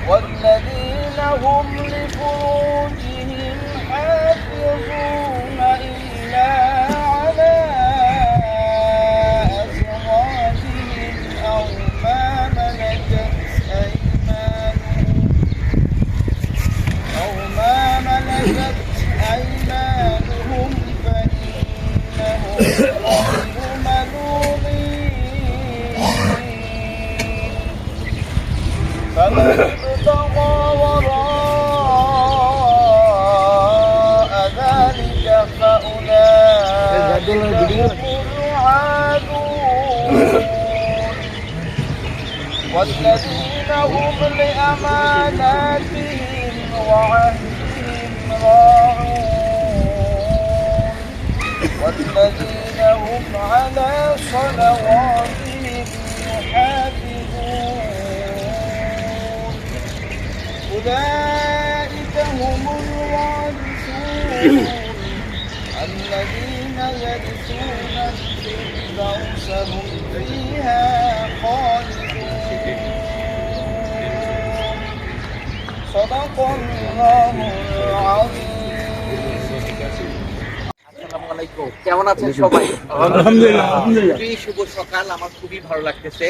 والذين هم لفروجهم حافظون إلا على أزواجهم أو ما ملكت أيمانهم فإنهم غير ملومين فمن ابتغى وراء ذلك فأولئك هم العادون والذين هم لأماناتهم وعهدهم راعون والذين هم على صلواتهم يحافظون أولئك هم الوارثون الذين يرثون الفردوس هم فيها خالدون صدق الله العظيم। আসসালামু আলাইকুম, কেমন আছেন সবাই? আলহামদুলিল্লাহ। শুভ সকাল। আমার খুবই ভালো লাগতেছে।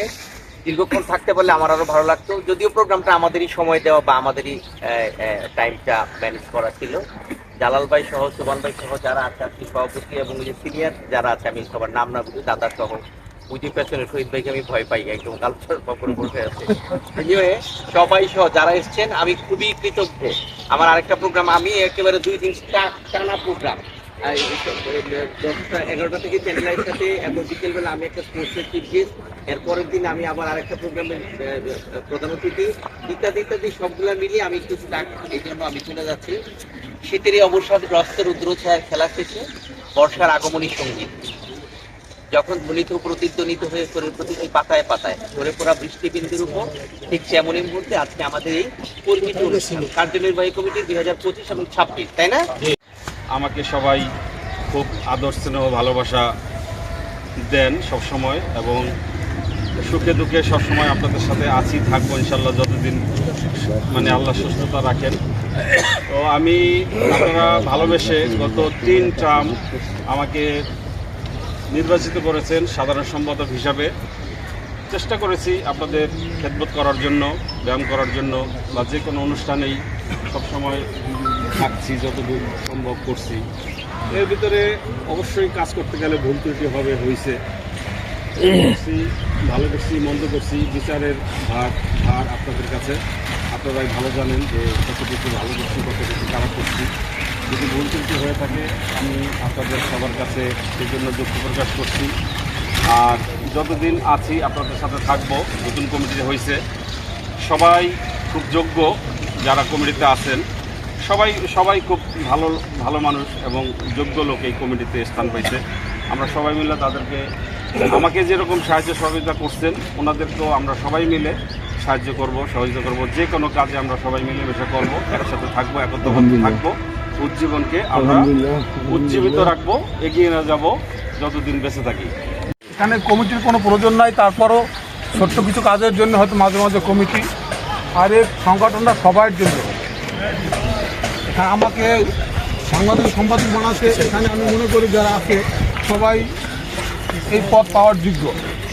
দীর্ঘক্ষণ থাকতে পারলে আমার আরো ভালো লাগতো, যদিও প্রোগ্রামটা আমাদেরই সময় দেওয়া বা আমাদেরই টাইমটা ম্যানেজ করা ছিল। জালাল ভাই সহ, সুবান ভাই সহ যারা আছে, আপনি সভাপতি এবং যে সিনিয়র যারা আছে, আমি সবার নাম না বুঝি, দাদা সহ ওই যে পেছনে শহীদ ভাইকে আমি ভয় পাই, একদম কালচার পকড়ে বসে আছে। সবাই সহ যারা এসছেন আমি খুবই কৃতজ্ঞ। আমার আরেকটা প্রোগ্রাম, আমি একেবারে 2 দিন টানা প্রোগ্রাম, 11টা থেকে চ্যানেলের সাথে এবং বিকেলবেলা আমি একটা স্পোর্টসের চিফ গেস্ট, এরপরের দিন আমি আবার আরেকটা প্রোগ্রামের প্রধান অতিথি, ইত্যাদি ইত্যাদি সবগুলো মিলিয়ে আমি একটু স্টার্ট, এই জন্য আমি চলে যাচ্ছি। শীতের অবসাদ গ্রস্ত রুদ্রছায়ার খেলা শেষে বর্ষার আগমনী সঙ্গীত যখন ধ্বনিত প্রতিধ্বনিত হয়ে শরীর প্রতিটি পাতায় পাতায় ঝরে পড়া বৃষ্টিবিন্দুর উপর, ঠিক সেমনই মুহূর্তে আজকে আমাদের এই কর্মীটি অনুষ্ঠান কার্যনির্বাহী কমিটি 2025 এবং 26, তাই না? আমাকে সবাই খুব আদর স্নেহ ভালোবাসা দেন সবসময়, এবং সুখে দুঃখে সবসময় আপনাদের সাথে আছি, থাকবো ইনশাল্লাহ যতদিন মানে আল্লাহ সুস্থতা রাখেন। তো আমি, আপনারা ভালোবেসে গত 3 টার্ম আমাকে নির্বাচিত করেছেন সাধারণ সম্পাদক হিসাবে। চেষ্টা করেছি আপনাদের খেদমত করার জন্য, ব্যায়াম করার জন্য, বা যে কোনো অনুষ্ঠানেই সবসময় থাকছি, যতদূর সম্ভব করছি। এর ভিতরে অবশ্যই কাজ করতে গেলে ভুল ত্রুটি হয়েছে, ভালো করছি মন্দ করছি, বিচারের ভার আপনাদের কাছে। আপনারাই ভালো জানেন যে কতটুকু ভালো করছি, কতটুকু খারাপ করছি। যদি ভুল ত্রুটি হয়ে থাকে আমি আপনাদের সবার কাছে সেই জন্য দুঃখ প্রকাশ করছি। আর যতদিন আছি আপনাদের সাথে থাকবো। নতুন কমিটি হয়েছে, সবাই খুব যোগ্য, যারা কমিটিতে আছেন সবাই খুব ভালো মানুষ এবং যোগ্য লোক এই কমিটিতে স্থান পাইছে। আমরা সবাই মিলে তাদেরকে, আমাকে যেরকম সাহায্য সহযোগিতা করছেন ওনাদেরকেও আমরা সবাই মিলে সাহায্য করব, সহযোগিতা করব। যে কোনো কাজে আমরা সবাই মিলেমিশে করব, একসাথে থাকবো, একত্রবদ্ধ থাকবো। উজ্জীবনকে আমরা উজ্জীবিত রাখবো, এগিয়ে নিয়ে যাব যতদিন বেঁচে থাকি। এখানে কমিটির কোনো প্রয়োজন নাই, তারপরও ছোট্ট কিছু কাজের জন্য হয়তো মাঝে মাঝে কমিটি, আর এই সংগঠনটা সবার জন্য। হ্যাঁ, আমাকে সাংবাদিক সম্পাদক বানাচ্ছে, এখানে আমি মনে করি যারা আছে সবাই এই পদ পাওয়ার যোগ্য,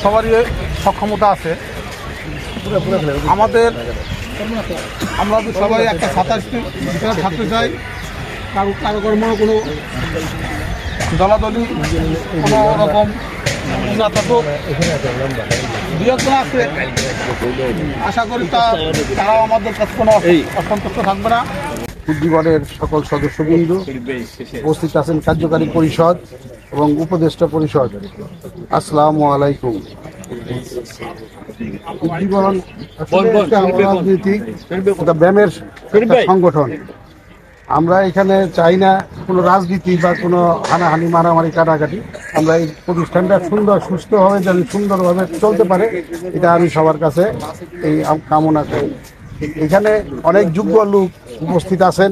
সবারই সক্ষমতা আছে। আমরা তো সবাই একটা 27টি ভিতরে থাকতে চাই। কারো কর্ম কোনো দলাদলি কোনো রকম না থাকুক, দুজন আছে। আশা করি তারাও আমাদের কাছে কোনো অসন্তুষ্ট থাকবে না। উজ্জীবনের সকল সদস্যবৃন্দ উপস্থিত আছেন, কার্যকারী পরিষদ এবং উপদেষ্টা পরিষদ, আসসালামু আলাইকুম। উজ্জীবন রাজনৈতিক ব্যায়ামের সংগঠন। আমরা এখানে চাই না কোনো রাজনীতি বা কোনো হানাহানি, মারামারি, কাটাকাটি। আমরা এই প্রতিষ্ঠানটা সুন্দর সুস্থভাবে যেন সুন্দরভাবে চলতে পারে, এটা আমি সবার কাছে এই কামনা করি। এখানে অনেক যোগ্য লোক উপস্থিত আছেন।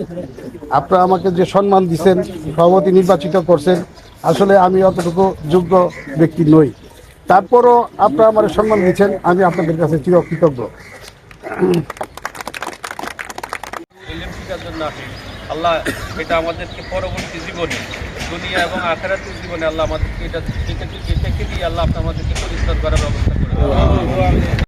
আপনারা আমাকে যে সম্মান দিচ্ছেন, সভাপতি নির্বাচিত করছেন, আসলে আমি অতটুকু যোগ্য ব্যক্তি নই। তারপরও আপনারা আমার সম্মান দিচ্ছেন, আমি আপনাদের কাছে চিরকৃতজ্ঞ। শিক্ষার জন্য আসি। আল্লাহ এটা আমাদেরকে পরবর্তী জীবনে দুনিয়া এবং আখিরাতের জীবনে আল্লাহ আমাদেরকে এটা থেকে দিয়ে আল্লাহ আমাদেরকে পরিষ্কার করার ব্যবস্থা করে দেন।